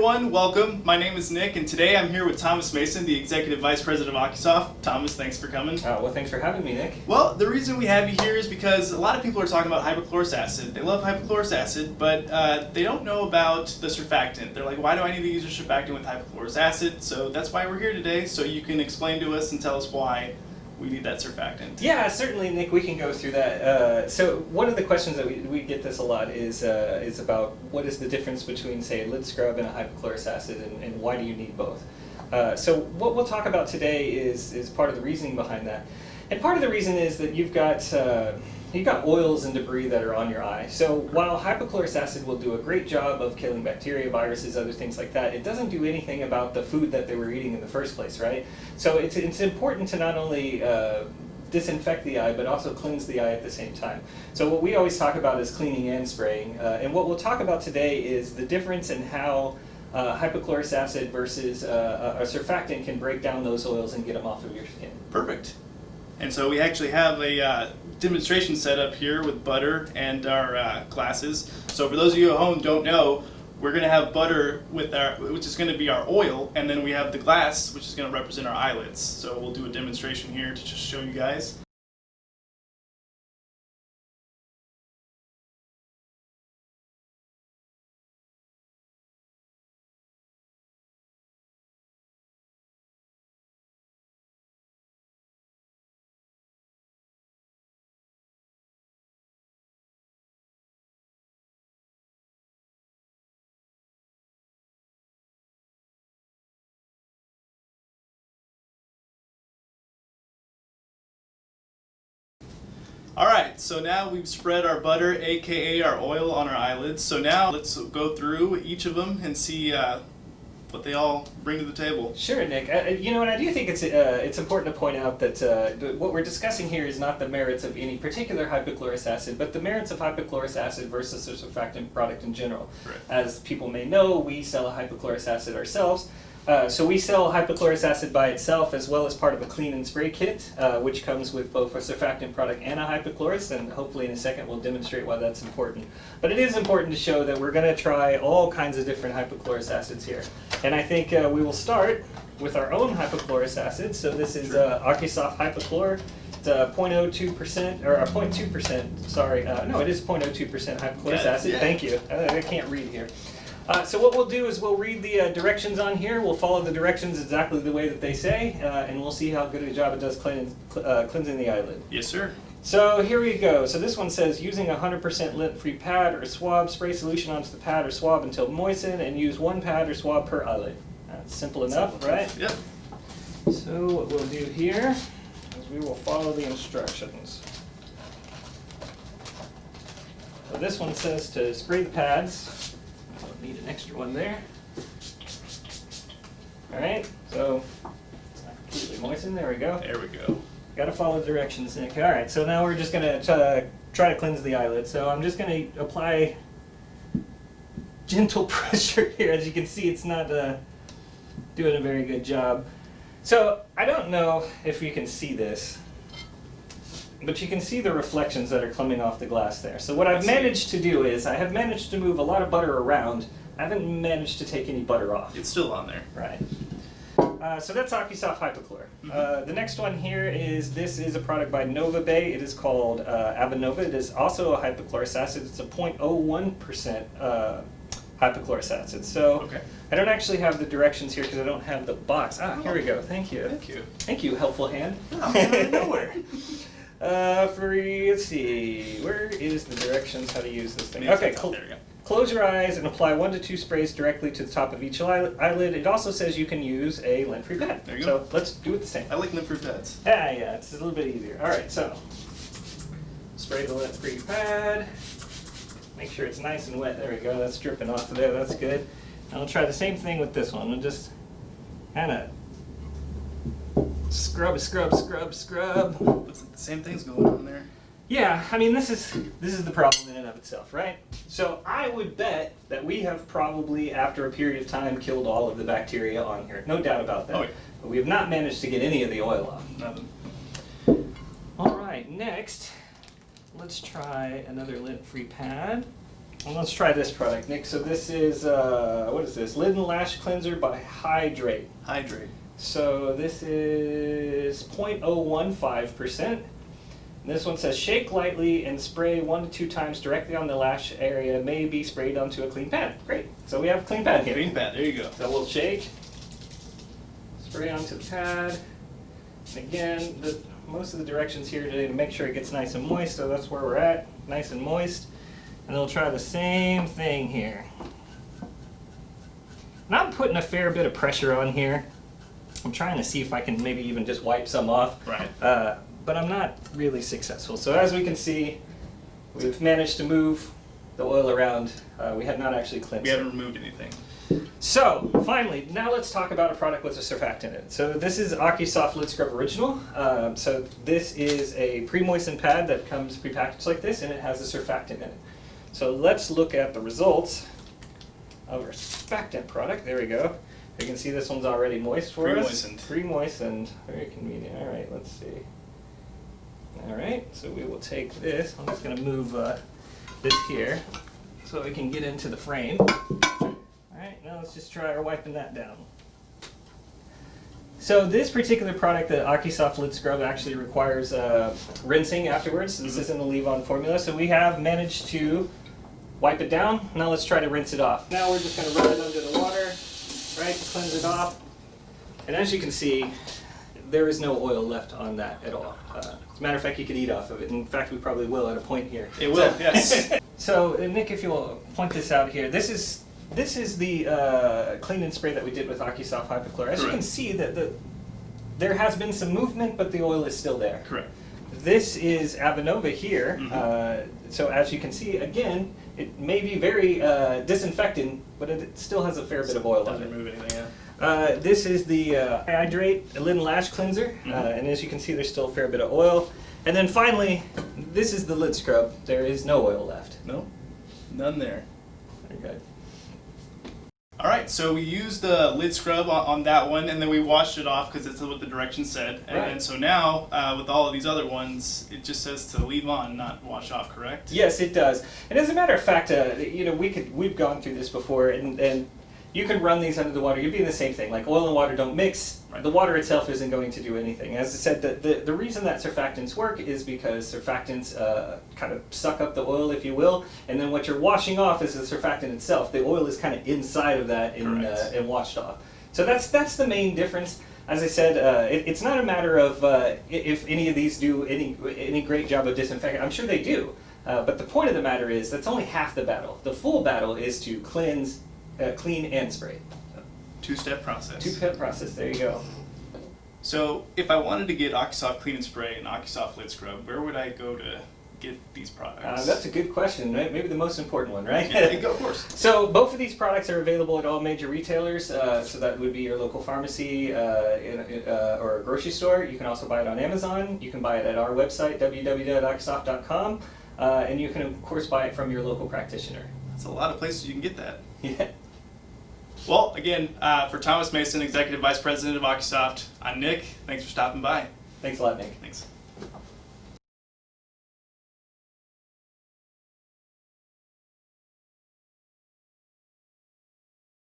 everyone, welcome. My name is Nick, and today I'm here with Thomas Mason, the Executive Vice President of OCuSOFT. Thomas, thanks for coming. Well, thanks for having me, Nick. Well, the reason we have you here is because a lot of people are talking about hypochlorous acid. They love hypochlorous acid, but they don't know about the surfactant. They're like, why do I need to use a surfactant with hypochlorous acid? So that's why we're here today, so you can explain to us and tell us why we need that surfactant. Yeah, certainly, Nick, we can go through that. So one of the questions that we get this a lot is about what is the difference between, say, a lid scrub and a hypochlorous acid, and why do you need both? So what we'll talk about today is part of the reasoning behind that. And part of the reason is that you've got oils and debris that are on your eye. So while hypochlorous acid will do a great job of killing bacteria, viruses, other things like that, it doesn't do anything about the food that they were eating in the first place, right? So it's important to not only disinfect the eye, but also cleanse the eye at the same time. So what we always talk about is cleaning and spraying. And what we'll talk about today is the difference in how hypochlorous acid versus a surfactant can break down those oils and get them off of your skin. Perfect. And so we actually have a demonstration set up here with butter and our glasses. So for those of you at home who don't know, we're going to have butter with which is going to be our oil, and then we have the glass, which is going to represent our eyelids. So we'll do a demonstration here to just show you guys. Alright, so now we've spread our butter, aka our oil, on our eyelids. So now let's go through each of them and see what they all bring to the table. Sure, Nick. You know, and I do think it's important to point out that what we're discussing here is not the merits of any particular hypochlorous acid, but the merits of hypochlorous acid versus a surfactant product in general. Right. As people may know, we sell a hypochlorous acid ourselves. So we sell hypochlorous acid by itself as well as part of a clean and spray kit, which comes with both a surfactant product and a hypochlorous, and hopefully in a second we'll demonstrate why that's important. But it is important to show that we're going to try all kinds of different hypochlorous acids here. And I think we will start with our own hypochlorous acid. So this is Occusoft Hypochlor. It's 0.02%, or 0.2%, sorry, no, it is 0.02% hypochlorous acid. Yeah. Thank you. I can't read here. So what we'll do is we'll read the directions on here. We'll follow the directions exactly the way that they say, and we'll see how good a job it does cleansing the eyelid. Yes, sir. So here we go. So this one says, using a 100% lint-free pad or swab, spray solution onto the pad or swab until moistened, and use one pad or swab per eyelid. That's simple enough, right? Yep. So what we'll do here is we will follow the instructions. So this one says to spray the pads. Need an extra one there. Alright, so it's not completely moistened. There we go. There we go. Got to follow the directions, Nick. Alright, so now we're just going to try to cleanse the eyelid. So I'm just going to apply gentle pressure here. As you can see, it's not doing a very good job. So I don't know if you can see this, but you can see the reflections that are coming off the glass there. So what I've managed to do is I have managed to move a lot of butter around. I haven't managed to take any butter off. It's still on there. Right. So that's OCuSoft Hypochlor. The next one here is, this is a product by Nova Bay. It is called Avanova. It is also a hypochlorous acid. It's a 0.01% hypochlorous acid. So okay. I don't actually have the directions here because I don't have the box. Here we go. Thank you. Thank you. Thank you, helpful hand. Oh, out of nowhere. Let's see, where is the directions how to use this thing? Yeah, Okay, there we go. Close your eyes and apply 1 to 2 sprays directly to the top of each eyelid. It also says you can use a lint-free pad. There you go. So let's do it the same. I like lint-free pads. Yeah, it's a little bit easier. All right, so spray the lint-free pad. Make sure it's nice and wet. There we go. That's dripping off of there. That's good. And I'll try the same thing with this one. We'll just kind of scrub, scrub, scrub, scrub. Looks like the same thing's going on there. Yeah, I mean, this is the problem in and of itself, right? So I would bet that we have probably, after a period of time, killed all of the bacteria on here. No doubt about that. Oh, yeah. But we have not managed to get any of the oil off. Nothing. All right, next, let's try another lint-free pad. And let's try this product, Nick. So this is, what is this? Lid and Lash Cleanser by Hydrate. Hydrate. So this is 0.015%. This one says shake lightly and spray 1 to 2 times directly on the lash area. May be sprayed onto a clean pad. Great. So we have a clean pad here. Clean pad, there you go. So we'll shake, spray onto the pad. And again, most of the directions here today to make sure it gets nice and moist, so that's where we're at, nice and moist. And then we'll try the same thing here. And I'm putting a fair bit of pressure on here. I'm trying to see if I can maybe even just wipe some off. Right. But I'm not really successful. So as we can see, we've managed to move the oil around. We have not actually cleansed We it. haven't removed anything. So, finally, now let's talk about a product with a surfactant in it. So this is OCuSoft Lid Scrub Original. So this is a pre-moistened pad that comes pre-packaged like this, and it has a surfactant in it. So let's look at the results of our surfactant product. There we go. You can see this one's already moist for us. Pre-moistened. Pre-moistened. Very convenient. All right, let's see. All right, so we will take this. I'm just going to move this here so we can get into the frame. All right, now let's just try our wiping that down. So this particular product, the OCuSoft Lid Scrub, actually requires rinsing afterwards. This isn't a leave-on formula, so we have managed to wipe it down. Now let's try to rinse it off. Now we're just going to run it under the water, right, to cleanse it off. And as you can see, there is no oil left on that at all. As a matter of fact, you could eat off of it. In fact, we probably will at a point here. It will, yes. So, Nick, if you'll point this out here, this is the clean and spray that we did with OCuSoft Hypochlorous. As you can Correct. see, that there has been some movement, but the oil is still there. Correct. This is Avenova here. So as you can see, again, it may be very disinfectant, but it still has a fair bit of oil on Doesn't it. remove anything, yeah. This is the Hydrate Lid and Lash Cleanser, and as you can see, there's still a fair bit of oil. And then finally, this is the lid scrub. There is no oil left. No, none there. Very good. All right, so we used the lid scrub on that one, and then we washed it off because that's what the directions said. And, Right. and so now, with all of these other ones, it just says to leave on, not wash off, correct? Yes, it does. And as a matter of fact, you know, we've gone through this before, and you can run these under the water. You're doing the same thing. Like oil and water don't mix. Right. The water itself isn't going to do anything. As I said, the reason that surfactants work is because surfactants kind of suck up the oil, if you will, and then what you're washing off is the surfactant itself. The oil is kind of inside of that and washed off. So that's the main difference. As I said, it's not a matter of if any of these do any great job of disinfecting. I'm sure they do. But the point of the matter is that's only half the battle. The full battle is to cleanse, clean, and spray. Two-step process. Two-step process. There you go. So if I wanted to get OCuSoft Clean and Spray and OCuSoft Lid Scrub, where would I go to get these products? That's a good question. Right? Maybe the most important one, right? Yeah, of course. So both of these products are available at all major retailers. So that would be your local pharmacy or a grocery store. You can also buy it on Amazon. You can buy it at our website, www.occusoft.com. And you can, of course, buy it from your local practitioner. That's a lot of places you can get that. Yeah. Well, again, for Thomas Mason, Executive Vice President of OCuSoft, I'm Nick. Thanks for stopping by. Thanks a lot, Nick. Thanks.